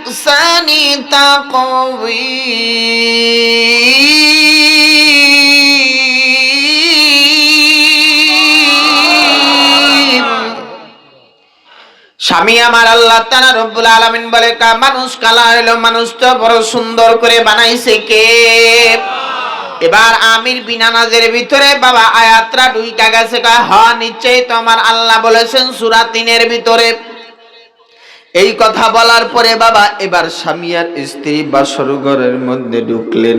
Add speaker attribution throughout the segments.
Speaker 1: أحسن تقويم স্বামী আমার আল্লাহ তাআলা রব্বুল আলামিন বলে মানুষ কালা হলো মানুষটা বড় সুন্দর করে বানাইছে কে? এবার আমির বিন আনাসের ভিতরে বাবা আয়াতটা ঢুইকা গেছে হ্যাঁ নিশ্চয়ই তো আমার আল্লাহ বলেছেন সূরা ৩ এর ভিতরে। এই কথা বলার পরে বাবা এবার স্বামী আর স্ত্রী বাসর ঘরের মধ্যে ঢুকলেন।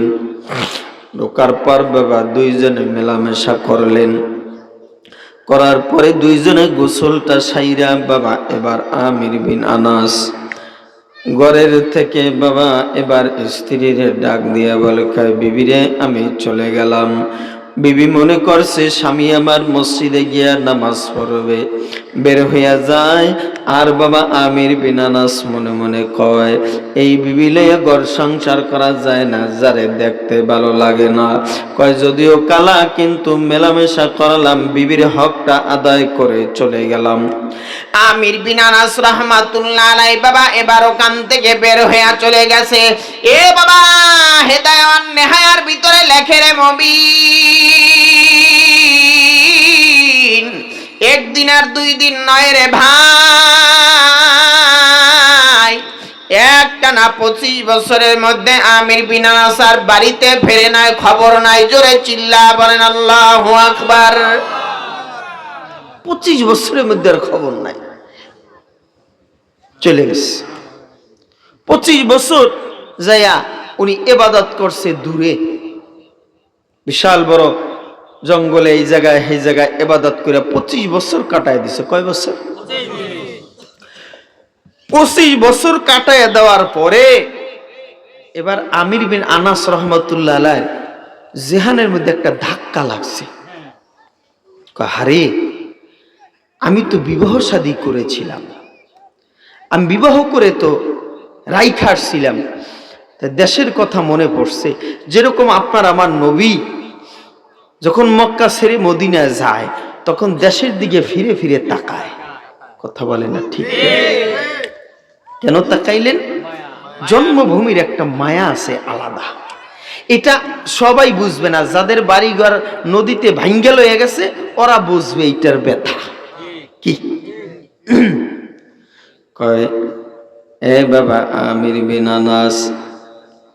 Speaker 1: ঢোকার পর বাবা দুইজনে মেলামেশা করলেন। করার পরে দুইজনে গোসলটা সাইরা বাবা এবার আমির বিন আনাস ঘরের থেকে বাবা এবার স্ত্রীর ডাক দিয়া বলে বিবিরে আমি চলে গেলাম। বিবি মনে করছে স্বামী আমার মসজিদে গিয়া নামাজ পড়বে, বের হইয়া যায়। আর বাবা আমির বিন আনাস মনে মনে কয় এই বিবি লইয়া ঘর সংসার করা যায় না, যারে দেখতে ভালো লাগে না। কয় যদিও কালা কিন্তু মেলামেশা করলাম, বিবির হকটা আদায় করে চলে গেলাম। আমির বিন আনাস রাহমাতুল্লাহ আলাইহি বাবা এবার ওখান থেকে বের হইয়া চলে গেছে। এ বাবা হেদায়াত নেহায়ার ভিতরে লেখে রে মুবিন, একদিন আর 2 দিন নয় রে ভাই, একটানা 25 বছরের মধ্যে আমির বিন আনাস আর বাড়িতে ফেরে নাই, খবর নাই। জোরে চিল্লা বলেন আল্লাহু আকবার। 25 বছরের মধ্যে আর খবর নাই, চলে গেছে। 25 বছর যাইয়া উনি ইবাদত করছে দূরে, বিশাল বড় জঙ্গলে এই জায়গায় এই জায়গায় ইবাদত করে 25 বছর কাটায় দিছে। কয় বছর? 25 বছর কাটায় দেওয়ার পরে এবার আমির বিন আনাস রহমাতুল্লাহ আলাইহি জেহানের মধ্যে একটা ধাক্কা লাগছে। হারে আমি তো বিবাহ শাদী করেছিলাম, আমি বিবাহ করে তো রাইখা আসছিলাম, দেশের কথা মনে পড়ছে। যেরকম আপনার আমার নবী যখন মক্কা ছেড়ে মদিনায় যায় তখন দেশের দিকে ফিরে ফিরে তাকায়। কথা বলে না ঠিক? কেন তাকাইলেন? জন্মভূমির একটা মায়া আছে আলাদা, এটা সবাই বুঝবে না। যাদের বাড়িঘর নদীতে ভাঙ্গা লয়ে গেছে ওরা বুঝবে এইটার ব্যথা কি। কয় এ বাবা আমির বিন আনাস,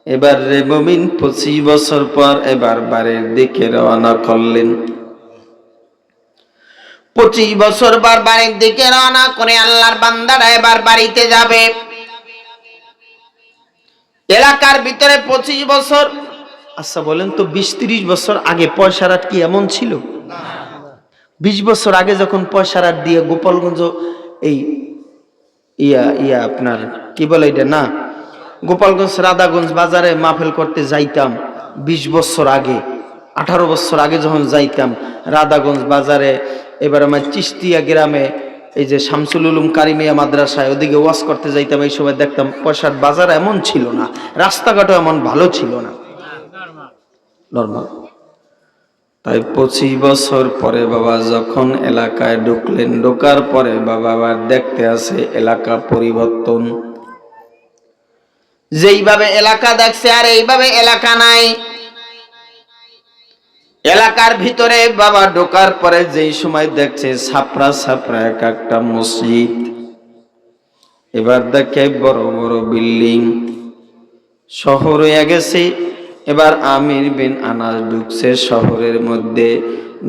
Speaker 1: এবার রে মুমিন 25 বছর পর এবার বাড়ির দিকে রওনা করলেন। 25 বছর পর বাড়ির দিকে রওনা করে আল্লাহর বান্দারা এবার বাড়িতে যাবে। এলাকার ভিতরে 25 বছর, আচ্ছা বলেন তো 20-30 বছর আগে পয়সার হাট কি এমন ছিল? 20 বছর আগে যখন পয়সার হাট দিয়ে গোপালগঞ্জ এই ইয়া আপনার কি বলে এটা না, গোপালগঞ্জ রাধাগঞ্জ বাজারে মাহফিল করতে যাইতাম 20 বছর আগে, 18 বছর আগে যখন যাইতাম রাধাগঞ্জ বাজারে। এবার আমার চিস্তিয়া গ্রামে এই যে শামসুল উলুম কারিমিয়া মাদ্রাসায় ওদিকে ওয়াজ করতে যাইতাম। এই সময় দেখতাম পয়সার বাজার এমন ছিল না, রাস্তাঘাটও এমন ভালো ছিল না, নরমাল। তাই 25 বছর পরে বাবা যখন এলাকায় ঢুকলেন, ঢোকার পরে বাবা আবার দেখতে আছে এলাকা পরিবর্তন। যেইভাবে এলাকা দেখছে আর এইভাবে এলাকা নাই। এলাকার ভিতরে বাবা ঢোকার পরে যেই সময় দেখছে ছাপড়া ছাপড়া এক একটা মসজিদ, এবার দেখে বড় বড় বিল্ডিং, শহর হয়ে গেছে। এবার আমির বিন আনাস ঢুকছে শহরের মধ্যে।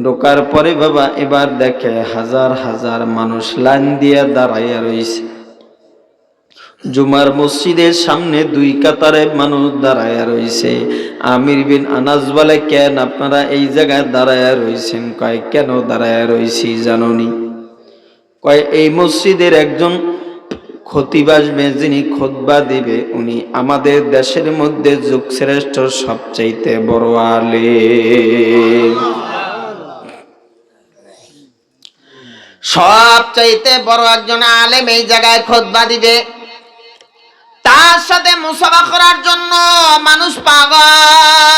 Speaker 1: ঢোকার পরে বাবা এবার দেখে হাজার হাজার মানুষ লাইন দিয়ে দাঁড়াইয়া রয়েছে। জুমার মসজিদের সামনে 2 কাতারে মানুষ দাঁড়াইয়া রয়েছে। আমির বিন আনাস বলে কেন আপনারা এই জায়গায় দাঁড়াইয়া রয়েছেন? কয় কেন দাঁড়াইয়া রয়েছি জানোনি? কয় এই মসজিদের একজন খতিব আসবে, যিনি খুতবা দিবে, উনি আমাদের দেশের মধ্যে যুগশ্রেষ্ঠ সবচাইতে বড় আলেম, সবচাইতে বড় একজন আলেম এই জায়গায় খুতবা দিবে। তার সাথে মুসাফা করার জন্য মানুষ পাগল।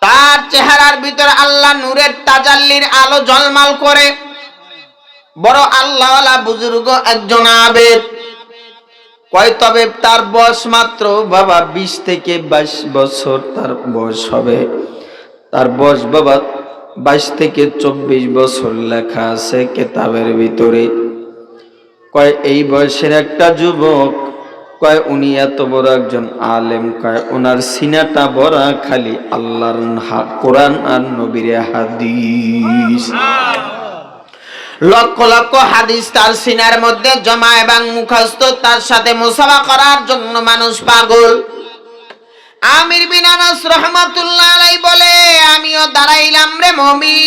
Speaker 1: তার চেহারার ভিতরে আল্লাহ নূরের তাজাল্লির আলো ঝলমল করে। বড় আল্লাহওয়ালা বুজুর্গ একজন আবেদ। কয় তবে তার বয়স মাত্র বাবা 20 থেকে 22 বছর তার বয়স হবে। তার বয়স বাবা 22 থেকে 24 বছর লেখা আছে কিতাবের ভিতরে। কয় এই বয়সের একটা যুবক, কয় উনি এত বড় একজন আলেম, কয় ওনার সিনাটা ভরা খালি আল্লাহর কোরআন আর নবীর হাদিস। লক্ষ লক্ষ হাদিস তার সিনার মধ্যে জমা এবং মুখস্থ, তার সাথে মুসাফা করার জন্য মানুষ পাগল। আমির বিন আনাস রাহমাতুল্লাহ আলাইহি বলে, আমিও দাঁড়াইলাম রে মুমিন,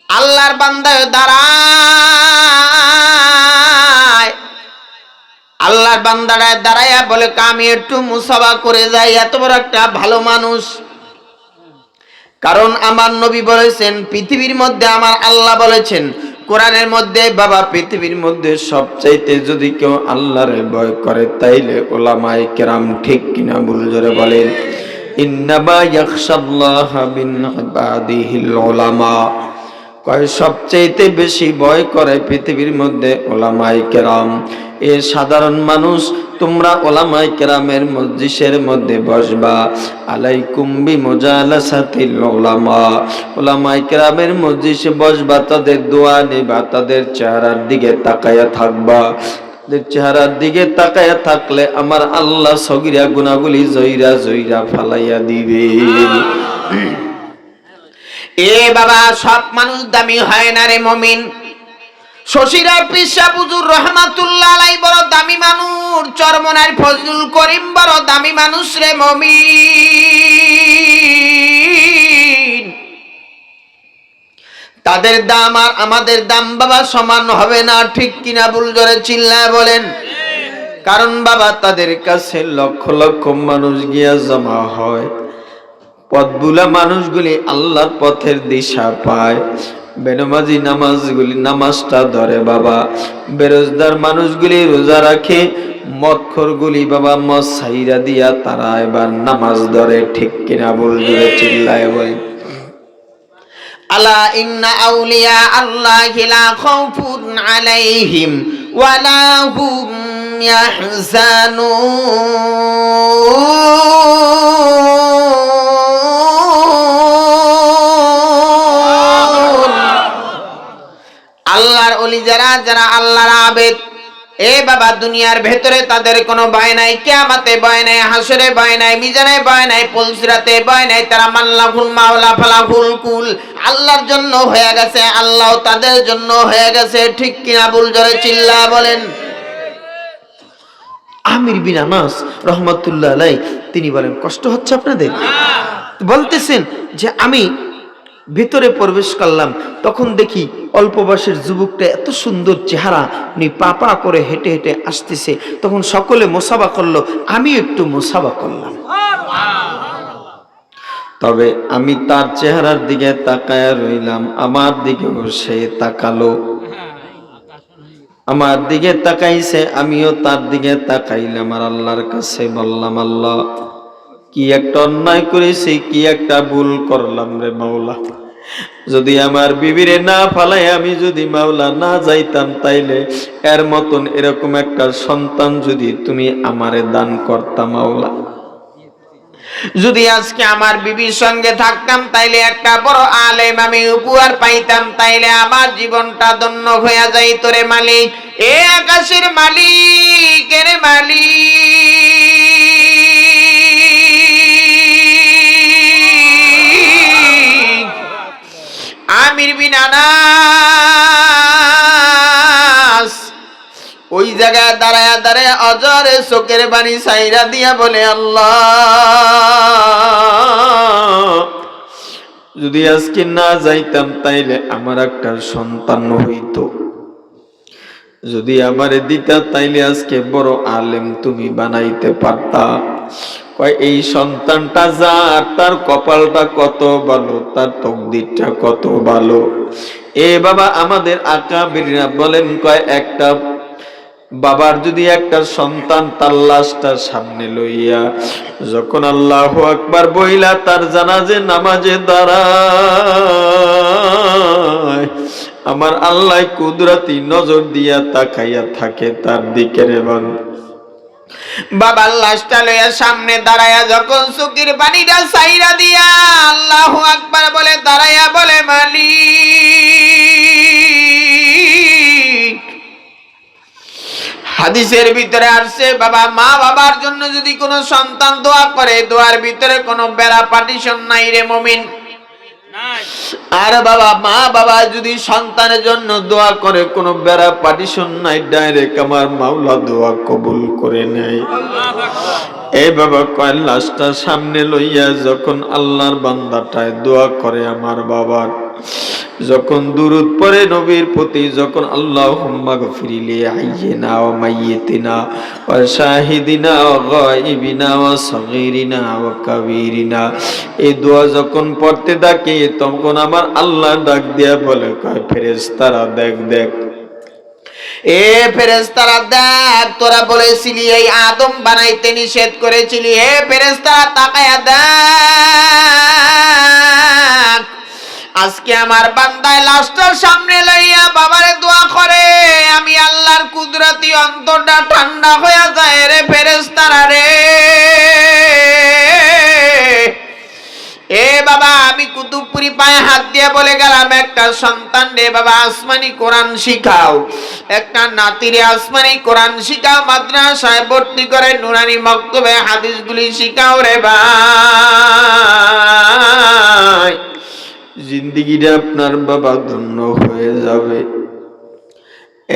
Speaker 1: আল্লাহর বান্দা দাঁড়ায়। আল্লাহর বান্দারা দাঁড়াইয়া বলে, আমি একটু মুসাফা করে যাই। এত বড় একটা ভালো মানুষ। কারণ আমার নবী বলেছেন, পৃথিবীর মধ্যে আমার আল্লাহ বলেছেন কোরআনের মধ্যে, বাবা পৃথিবীর মধ্যে সবচাইতে যদি কেউ আল্লাহরে ভয় করে তাইলে উলামায়ে কেরাম। ঠিক কিনা ভুল জোরে বলেন? ইন্নামা ইয়াখশাল্লাহা মিন ইবাদিহিল উলামা। কয় সবচাইতে বেশি ভয় করে পৃথিবীর মধ্যে উলামায়ে কেরাম। এ সাধারণ মানুষ, তোমরা উলামায়ে কেরামের মজলিসের মধ্যে বসবা। আলাইকুম বিমুজালাসাতিল উলামা। উলামায়ে কেরামের মজলিসে বসবা, তাদের দোয়া নেবা, তাদের চেহারার দিকে তাকায়া থাকবা। তাদের চেহারার দিকে তাকায়া থাকলে আমার আল্লাহ সগীরা গুনাহগুলি জয়রা জয়রা ফালাইয়া দিবে। এ বাবা, সব মানুষ দামি হয় না রে মুমিন। শশীরার পিসা হুজুর রহমাতুল্লাহ আলাইহি বড় দামি মানুষ। চরমনার ফজলুল করিম বড় দামি মানুষ রে মুমিন। তাদের দাম আর আমাদের দাম বাবা সমান হবে না। ঠিক কিনা ভুল জোরে চিল্লায় বলেন? কারণ বাবা তাদের কাছে লক্ষ লক্ষ মানুষ গিয়া জমা হয়। পথভুলা মানুষগুলি আল্লাহর পথের দিশা পায়। বেনামাজি নামাজটা ধরে বাবা। বেরোজগার মানুষগুলি রোজা রাখে। মদখোরগুলি বাবা মদ ছাইরা দিয়া তারা এবার নামাজ ধরে। ঠিক কিনা ভুল জোরে চিল্লায় বলেন? আলা ইন্না আউলিয়া আল্লাহি লা খাউফুন আলাইহিম ওয়া লা হুম ইয়াহজানুন। আল্লাহর ওলি যারা, যারা আল্লাহর আবেদ, এ বাবা দুনিয়ার ভেতরে তাদের কোনো ভয় নাই, কিয়ামতে ভয় নাই, হাসরে ভয় নাই, মিজানে ভয় নাই, পুলসিরাতে ভয় নাই। তারা মাল্লাহুল মাওলা ফালাহুল কুল। আল্লাহর জন্য হয়ে গেছে, আল্লাহ তাদের জন্য হয়ে গেছে। ঠিক কিনা ভুল জোরে চিল্লা বলেন? আমির বিন আনাস রাহমাতুল্লাহ আলাইহি তিনি বলেন, কষ্ট হচ্ছে আপনাদের? বলতেছেন যে আমি ভিতরে প্রবেশ করলাম, তখন দেখি অল্প বয়সের যুবকটা, এত সুন্দর চেহারা, উনি পা পা করে হেঁটে হেঁটে আসতেছে। তখন সকলে মুসাফা করলো, আমি একটু মুসাফা করলাম। তবে আমি তার চেহারার দিকে তাকায়া রইলাম, আমার দিকেও সে তাকালো। আমার দিকে তাকাইছে, আমিও তার দিকে তাকাইলাম। আর আল্লাহর কাছে বললাম, আল্লাহ কি একটা অন্যায় করেছি, কি একটা ভুল করলাম রে মাওলা। যদি আমার বিবিরে না ফালাই আমি যদি মাওলা না যাইতাম, তাইলে এর মতন এরকম একটা সন্তান যদি তুমি আমারে দান করতাম মাওলা। যদি আজকে আমার বিবির সঙ্গে থাকতাম, তাইলে একটা বড় আলেম আমি উপহার পাইতাম, তাইলে আমার জীবনটা ধন্য হয়ে যাইত রে মালিক। এ আকাশের মালিক, এর মালিক। আমির বিন আনাস ওই জায়গায় দাঁড়ায়া দাঁড়ায়া অজরে চোখের পানি ছাইরা দিয়া বলে, আল্লাহ যদি আজকে না যাইতাম তাইলে আমার একটা সন্তান হইতো। যদি আমারে দিতা তাইলে আজকে বড় আলেম তুমি বানাইতে পারতা। কয় এই সন্তানটা যার, তার কপালটা কত ভালো, তার তকদিরটা কত ভালো। এ বাবা আমাদের আকাবিররা বলেন, কয় একটা
Speaker 2: বাবার যদি একটা সন্তান তার লাশটা সামনে লইয়া যখন আল্লাহু আকবার বইলা তার জানাজে নামাজে দাঁড়ায়, আমার আল্লাহ কুদরতি নজর দিয়া তাকাইয়া থাকে তার দিকে রে বান্দা।
Speaker 1: বাবার লাশটা লইয়া সামনে দাঁড়ায়া যখন চোখের পানিটা সাইরা দিয়া আল্লাহু আকবার বলে দাঁড়ায়া বলে মালিক। হাদিসের ভিতরে আসছে বাবা মা বাবার জন্য যদি কোনো সন্তান দোয়া করে, দোয়ার ভিতরে কোনো বেড়া পার্টিশন নাই রে মুমিন। আর বাবা মা বাবা যদি সন্তানের জন্য দোয়া করে, কোনো বেড়া পার্টিশন নাই, ডাইরেক্ট আমার মাওলা দোয়া কবুল করে নেয়। এই বাবা কয় লাশটা সামনে লইয়া যখন আল্লাহর বান্দাটায় দোয়া করে আমার বাবার, যখন দুরূদ পড়ে নবীর প্রতি, যখন আল্লাহুম্মা গফিরি লি হাইয়িনা ওয়া মাইয়িতিনা ওয়া শাহিদিনা ওয়া গায়িবিনা ওয়া সগীরিনা ওয়া কাবীরিনা, এই দোয়া যখন পড়তে থাকে তখন আমার আল্লাহ ডাক দিয়া বলে কয় ফেরেশতারা দেখ দেখ, এ ফেরেশতারা দেখ, তোরা বলেছিলি এই আদম বানাইতে নিষেধ করেছিলি, হে ফেরেশতারা তাকায়া দেখ, আজকে আমার বান্দায় লাশটার সামনে লইয়া বাবারে দোয়া করে, আমি আল্লাহর কুদরতি অন্তরটা ঠান্ডা হয়ে যায় রে ফেরেশতারা রে। এ বাবা আমি কুতুবপুরি পায়ে হাত দিয়ে বলে গেলাম, একটা সন্তান রে বাবা আসমানি কোরআন শিখাও, একটা নাতিরে আসমানি কোরআন শিখাও, মাদ্রাসায় ভর্তি করে নুরানি মক্তবে হাদিসগুলি শিখাও রে ভাই,
Speaker 2: জিন্দিগিটা আপনার বাবা ধন্য হয়ে যাবে।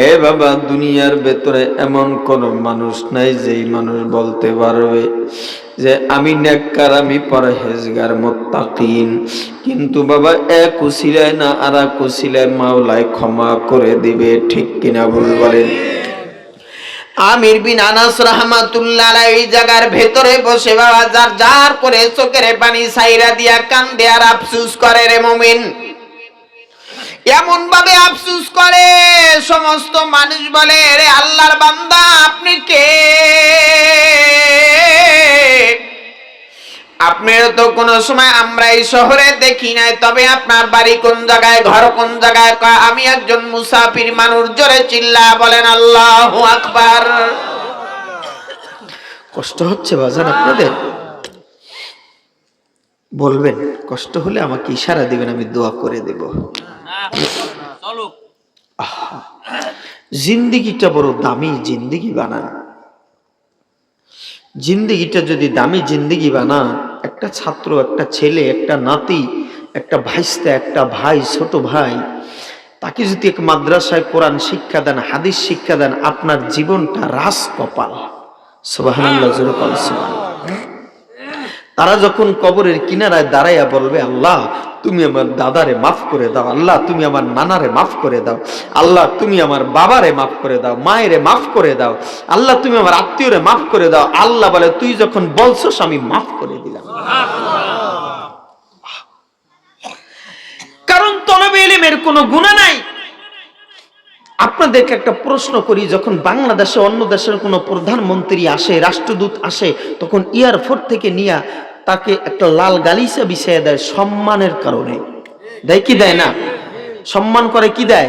Speaker 2: এ বাবা দুনিয়ার ভেতরে এমন কোন মানুষ নাই যেই মানুষ বলতে পারবে যে আমি নেককার, আমি পরহেজগার মুত্তাকিন, কিন্তু বাবা এক উসিলায় না আর এক উসিলায় মাওলায় ক্ষমা করে দিবে, ঠিক কিনা ভুল বলেন?
Speaker 1: আমির বিন আনাস রাহমাতুল্লাহ আলাইহি এই জায়গার ভেতরে বসে বাবা যার যার করে চোখের পানি সাইরা দিয়া কান্দে আর আফসোস করে রে মুমিন। এমন ভাবে আফসোস করে সমস্ত মানুষ বলে রে আল্লাহর বান্দা আপনি কে? আপনার তো কোনো সময় আমরা এই শহরে দেখি নাই, তবে আপনার বাড়ি কোন জায়গায়, ঘর কোন জায়গায়? আমি একজন মুসাফির মানুষ। জোরে চিল্লা বলেন আল্লাহু আকবার। কষ্ট হচ্ছে বাজার আপনাদের? বলবেন, কষ্ট হলে আমাকে ইশারা দিবেন, আমি দোয়া করে দেব। জিন্দিগিটা বড় দামি জিন্দিগি বানান। জিন্দিগিটা যদি দামি জিন্দিগি বানান, একটা ছাত্র, একটা ছেলে, একটা নাতি, একটা ভাইস্তা, একটা ভাই, ছোট ভাই, তাকে যদি এক মাদ্রাসায় কোরআন শিক্ষা দেন, হাদিস শিক্ষা দেন, আপনার জীবনটা রাস কপাল। সুবহানাল্লাহ, জোরে বলেন সুবহানাল্লাহ। তারা যখন কবরের কিনারায় দাঁড়াইয়া বলবে আল্লাহ তুমি আমার দাদারে মাফ করে দাও, আল্লাহ তুমি আমার নানারে মাফ করে দাও, আল্লাহ তুমি আমার বাবারে মাফ করে দাও, মায়েরে মাফ করে দাও, আল্লাহ তুমি আমার আত্মীয়রে মাফ করে দাও, আল্লাহ বলে তুই যখন বলছস আমি মাফ করে দিলাম। কারণ তলবে ইলমের কোনো গুনাহ নাই। আপনাদেরকে একটা প্রশ্ন করি, যখন বাংলাদেশে অন্য দেশের কোনো প্রধানমন্ত্রী আসে, রাষ্ট্রদূত আসে, তখন এয়ারপোর্ট থেকে নিয়ে তাকে একটা লাল গালিচা বিছিয়ে দেয় সম্মানের কারণে, দেয় কি দেয় না? সম্মান করে কি দেয়?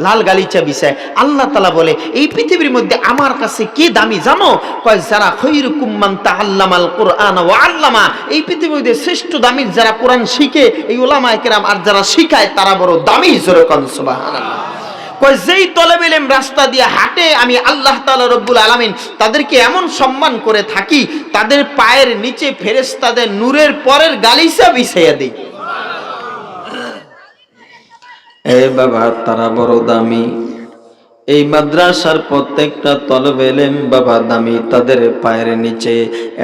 Speaker 1: লাল গালিচা বিছায়। আল্লাহ তাআলা বলে এই পৃথিবীর মধ্যে আমার কাছে কে দামি জানো? কয় যারা খায়রুকুম মান তাআল্লামাল কুরআন ওয়া আল্লামা, এই পৃথিবীর মধ্যে শ্রেষ্ঠ দামি যারা কোরআন শিখে, এই উলামায়ে কেরাম, আর যারা শিখায় তারা বড় দামি। জোরে কোন সুবহানাল্লাহ। কয় যেই তলেব ইলম রাস্তা দিয়ে হাঁটে, আমি আল্লাহ তাআলা রব্বুল আলামিন তাদেরকে এমন সম্মান করে থাকি, তাদের পায়ের নিচে ফেরেশতাদের নূরের পরের গালিচা বিছাইয়া দেই।
Speaker 2: এ বাবা তারা বড় দামি। এই মাদ্রাসার প্রত্যেকটা তলবে ইলম বাবা দামি, তাদের পায়ের নিচে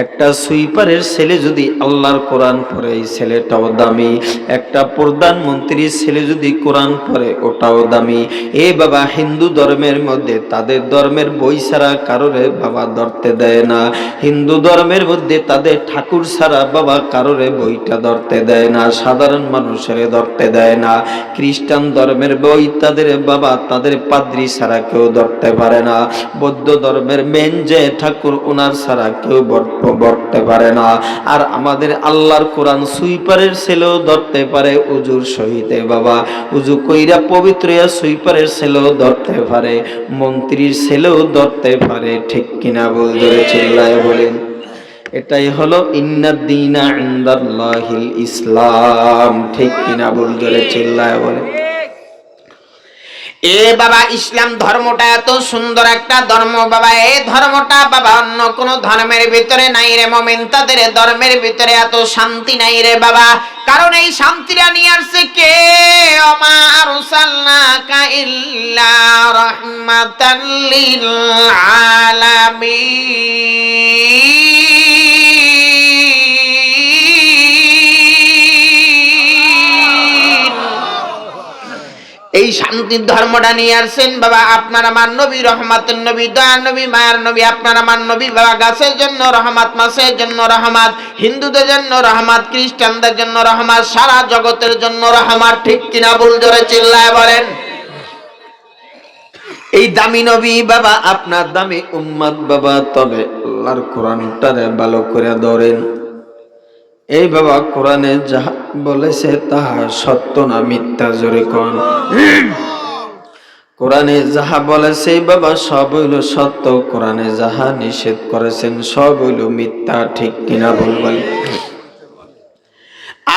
Speaker 2: একটা সুইপারের ছেলে যদি আল্লাহর কোরআন পড়ে, এই ছেলেটাও দামি। একটা প্রধানমন্ত্রীর ছেলে যদি কোরআন পড়ে, ওটাও দামি। এ বাবা হিন্দু ধর্মের মধ্যে তাদের ধর্মের বই ছাড়া কারোরে বাবা ধরতে দেয় না। হিন্দু ধর্মের মধ্যে তাদের ঠাকুর ছাড়া বাবা কারোরে বইটা ধরতে দেয় না, সাধারণ মানুষের ধরতে দেয় না। খ্রিস্টান ধর্মের বই তাদের বাবা তাদের পাদ্রী ছাড়া ছাড়া কেউ ধরতে পারে না, বৌদ্ধ ধর্মের মেন যে ঠাকুর ওনার ছাড়া কেউ ধরতে পারে না। আর আমাদের আল্লাহর কোরআন সুইপারের ছেলেও ধরতে পারে উজুর সহিতে বাবা, উজু কইরা পবিত্র হইয়া সুইপারের ছেলেও ধরতে পারে, মন্ত্রীর ছেলেও ধরতে পারে, ঠিক কিনা বল ধরে চিল্লায় বলেন। এটাই হলো ইন্নাদ্দীনা ইনদাল্লাহিল ইসলাম, ঠিক কিনা বল ধরে চিল্লায় বলেন।
Speaker 1: এ বাবা ইসলাম ধর্মটা এত সুন্দর একটা ধর্ম বাবা, এই ধর্মটা বাবা অন্য কোন ধর্মের ভিতরে নাই রে মুমিন, তাদের ধর্মের ভিতরে এত শান্তি নাই রে বাবা, কারণ এই শান্তিটা নিয়ে আসছে কে? ওমা আরসালনাকা ইল্লা রাহমাতাল লিল আলামিন। এই শান্তির ধর্মটা নিয়ে আসছেন বাবা আপনার আমার নবী, রহমাতের নবী, দয়ার নবী, মায়ার নবী, আপনার আমার নবী বাবা। গাছের জন্য রহমত, মাছের জন্য রহমত, হিন্দুদের জন্য রহমত, খ্রিস্টানদের জন্য রহমত, সারা জগতের জন্য রহমত, ঠিক কিনা বল জোরে চিল্লায় বলেন।
Speaker 2: এই দামি নবী বাবা আপনার দামি উম্মত বাবা, তবে আল্লাহর কোরআনটারে ভালো করে ধরেন। এই বাবা কোরআনে যাহা বলেছে তাহা সত্য না মিথ্যা, জোরে কোন। কোরআনে যাহা বলেছে বাবা সব হইল সত্য, কোরআনে যাহা নিষেধ করেছেন সব হইল মিথ্যা, ঠিক কিনা বলবেন।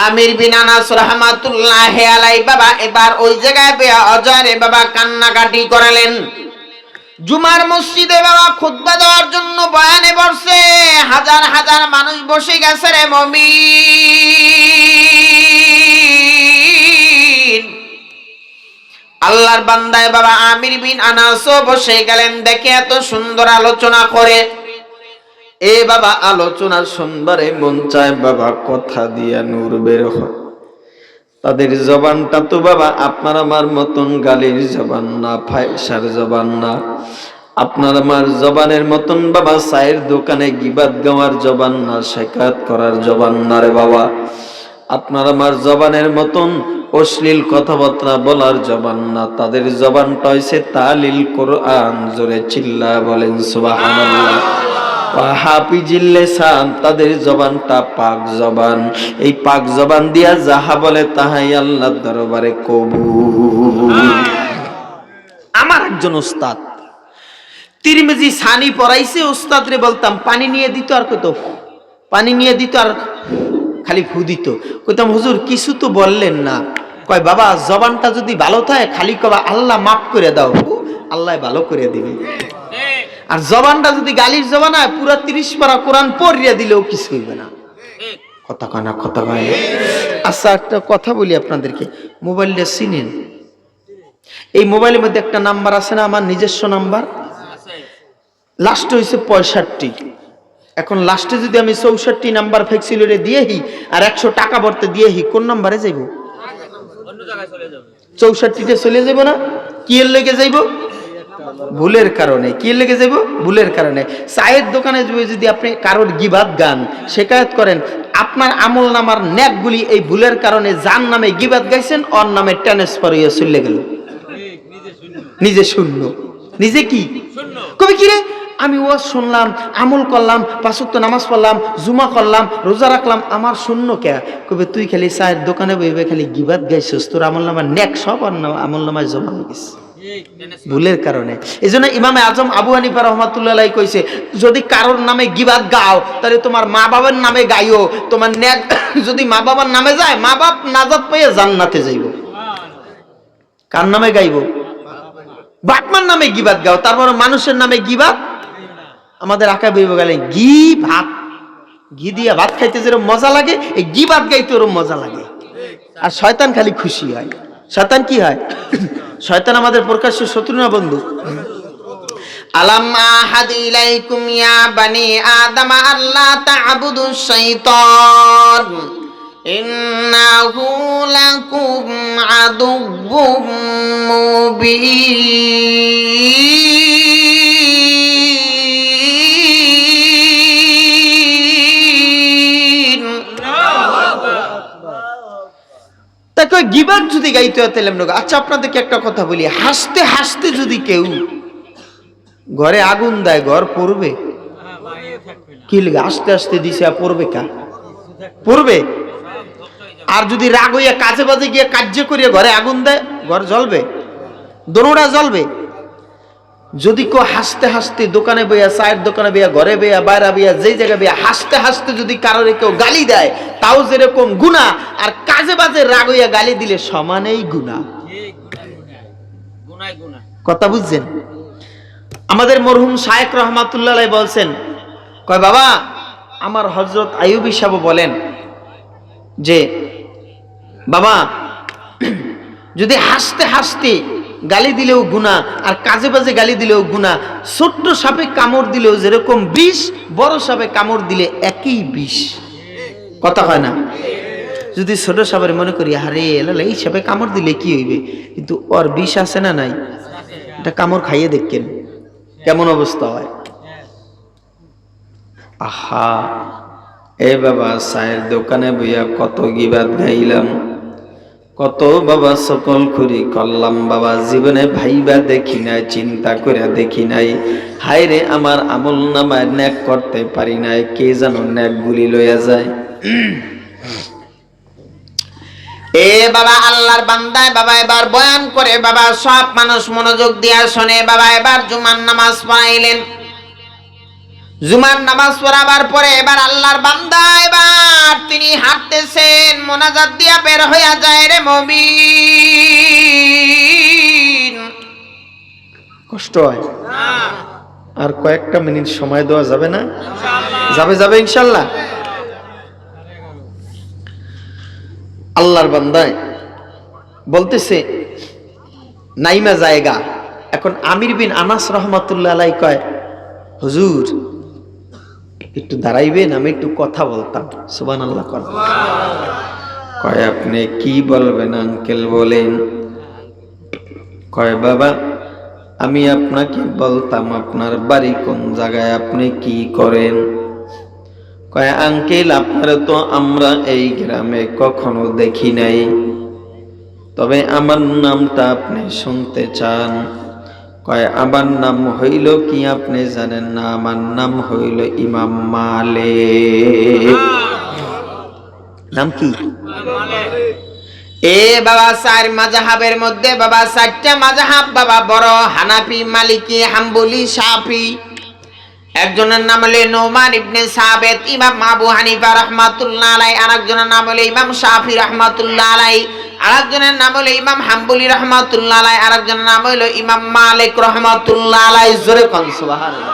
Speaker 1: আমির বিন আনাস রাহমাতুল্লাহি আলাইহি বাবা এবার ওই জায়গায় বেয়া অজরে বাবা কান্নাকাটি করালেন। জুমার মসজিদে বাবা খুতবা দেওয়ার জন্য বয়ানে বসে হাজার হাজার মানুষ বসে গেছে রে মুমিন। আল্লাহর বান্দায় বাবা আমির বিন আনাসও বসে গেলেন, দেখে এত সুন্দর আলোচনা করে।
Speaker 2: এ বাবা আলোচনার শুনবারে মন চায় বাবা কথা দিয়া নূর বের হয়। তাদের জবানটা তো বাবা আপনার আমার মতন গালির জবান না, ফায়সার জবান না। আপনার আমার জবানের মতন বাবা চায়ের দোকানে গিবাত গাওয়ার জবান না, শেখাত করার জবান না রে বাবা। আপনার আমার জবানের মতন অশ্লীল কথাবার্তা বলার জবান না, তাদের জবানটা হইছে তালিল কোরআন, জোরে চিল্লা বলেন সুবহানাল্লাহ। তাদের জবানটা পাক জবান, এই পাক জবান দিয়া যাহা বলে তাহাই আল্লাহর দরবারে কবুল।
Speaker 3: আমার একজন ওস্তাদ তিরমিজি সানি পড়াইছে, ওস্তাদ রে বলতাম পানি নিয়ে দিত, আর কত পানি নিয়ে দিত আর খালি ফু দিত। কইতাম হুজুর কিছু তো বললেন না। কয় বাবা জবানটা যদি ভালো থাকে খালি কবা আল্লাহ মাফ করে দাও, আল্লাহ ভালো করে দিবে। আর জবানটা যদি গালির জবান হয় পুরো 30 পারা কোরআন পড়িয়ে দিলেও কিছু হইবে না। কথা কয় না, কথা কয় না। আচ্ছা একটা কথা বলি আপনাদেরকে, মোবাইলটা চিনেন? এই মোবাইলের মধ্যে একটা নাম্বার আছে না, আমার নিজস্ব নাম্বার, লাস্ট হইছে 65। এখন লাস্টে যদি আমি 64 নাম্বার ফ্যাক্সিলিটি দিয়েহি আর 100 টাকা ভরতে দিয়েহি, কোন নাম্বারে যাইব? 64তে চলে যাব না? কি এর লেগে যাইব? ভুলের কারণে। কি লেগে যাইব? ভুলের কারণে। চায়ের দোকানে যদি আপনি কারোর গিবাত গান শেকায়ত করেন, আপনার আমল নামার নেকগুলি এই ভুলের কারণে যার নামে গিবাত গাইছেন ওর নামে ট্রান্সফার হয়ে চলে গেল, নিজে শূন্য। নিজে কি কবি কি রে, আমি ওয়াজ শুনলাম, আমল করলাম, 5 ওয়াক্ত নামাজ পড়লাম, জুমা করলাম, রোজা রাখলাম, আমার শূন্য কে? কবে তুই খালি চায়ের দোকানে বইবে খালি গিবাত গাইছিস, তোর আমল নামার নেক সব আমল নামায় জমা হয়ে গেছে ভুলের কারণে। এই জন্য ইমামে আজম আবু হানিফা রহমাতুল্লাহ আলাইহি কইছে, যদি কারোর নামে গিবাত গাও তাহলে তোমার মা বাবার নামে গাইও, তোমার নেক যদি মা বাবার নামে যায় মা বাপ নাজাত পেয়ে জান্নাতে যাইব। কার নামে গাইব? বাপমার নামে গিবাত গাও, তারপর মানুষের নামে গিবাত। আমাদের আঁকা বইব গেলে ঘি ভাত, ঘি দিয়া ভাত খাইতে যেরকম মজা লাগে এই গিবাত গাইতে ওরকম মজা লাগে। আর শয়তান খালি খুশি হয়। শয়তান কি হয়? শয়তান আমাদের প্রকাশ্য শত্রু না বন্ধু।
Speaker 1: আলাম আহাদ ইলাইকুম ইয়া বানি আদম আল্লা তা'বুদুশ শাইতান ইন্নাহু লাকুম আদুউম মুবিন।
Speaker 3: তাকে কয় গিবাত যদি গাইতে হয় তাহলে আমরা। আচ্ছা আপনাদেরকে একটা কথা বলি, হাসতে হাসতে যদি কেউ ঘরে আগুন দেয়, ঘর পড়বে কি লাগে? আস্তে আস্তে দিছে পড়বে কা? পড়বে। আর যদি রাগ হইয়া কাজে বাজে গিয়ে কার্য করিয়া ঘরে আগুন দেয়, ঘর জ্বলবে? দোনোটা জ্বলবে। যদি কেউ হাসতে হাসতে দোকানে বইয়া, চায়ের দোকানে বইয়া, ঘরে বইয়া, বাইরে বইয়া, যেই জায়গায় বইয়া হাসতে হাসতে যদি কারোর কেউ গালি দেয়, তাও যেরকম গুনাহ, আর কাজে বাজে রাগ হইয়া গালি দিলে সমানেই গুনাহ। কথা বুঝছেন? আমাদের মরহুম শায়েখ রহমাতুল্লাহ আলাইহি বলছেন, কয় বাবা আমার হযরত আইয়ুবী সাহেব বলেন যে বাবা যদি হাসতে হাসতে গালি দিলেও গুনাহ, আর কাজে বাজে গালি দিলেও গুনাহ। ছোট্ট সাপে কামড় দিলেও যেরকম বিষ, বড় সাপে কামড় দিলে একই বিষ। কথা হয় না? যদি ছোট সাপের মনে করি আরে এলালা এই সাপে কামড় দিলে কি হইবে, কিন্তু ওর বিষ আছে না নাই, এটা কামড় খাইয়ে দেখেন কেমন অবস্থা হয়।
Speaker 2: আহা, এ বাবা চায়ের দোকানে বইয়া কত গিবাত গাইলাম, কত বাবা সকল খুরি করলাম বাবা, জীবনে ভাইবা দেখি নাই, চিন্তা করে দেখি নাই। হায় রে আমার আমল নামায় ন্যাক করতে পারি নাই, কে যেন ন্যাক গুলি লইয়া যায়।
Speaker 1: এ বাবা আল্লাহর বান্দায় বাবা এবার বয়ান করে বাবা সব মানুষ মনোযোগ দিয়া শোনে। বাবা এবার জুমার নামাজ পড়াইলেন। জুমার নামাজ পড়াবার পরে এবার আল্লাহর বান্দা এবার তিনি হাঁটতেছেন, মোনাজাত দিয়া বের হইয়া যায়। রে মুমিন,
Speaker 3: কষ্ট হয় আর কয়েকটা মিনিট সময় দেওয়া যাবে না? যাবে যাবে ইনশাল্লাহ। আল্লাহর বান্দায় বলতেছে নাইমা জায়গা। এখন আমির বিন আনাস রহমাতুল্লাহ আলাইহি কয় হুজুর একটু দাঁড়াইবেন, আমি একটু কথা বলতাম। সুবহানাল্লাহ।
Speaker 2: কয় আপনি কি বলবেন আঙ্কেল বলেন। কয় বাবা আমি আপনাকে বলতাম আপনার বাড়ি কোন জায়গায়, আপনি কি করেন। কয় আঙ্কেল আপনারা তো আমরা এই গ্রামে কখনো দেখি নাই, তবে আমার নামটা আপনি শুনতে চান। কয় আমার নাম হইল কি আপনি জানেন না? আমার নাম হইল ইমাম মালিক।
Speaker 3: নাম কি?
Speaker 1: এ বাবা চার মাযহাবের মধ্যে বাবা চারটা মাযহাব বাবা বড়, হানাফি, মালিকি, হাম্বলি, শাফি। একজনের নাম হলো নোমান ইবনে সাবিত, ইমাম আবু হানিফা রাহমাতুল্লাহ আলাইহি। আরেকজনের নাম হলো ইমাম শাফি রাহমাতুল্লাহ আলাইহি। আরেকজনের নাম হলো ইমাম হাম্বলি রাহমাতুল্লাহ আলাইহি। আরেকজনের নাম হলো ইমাম মালিক রাহমাতুল্লাহ আলাইহি। জোরে কোন সুবহানাল্লাহ।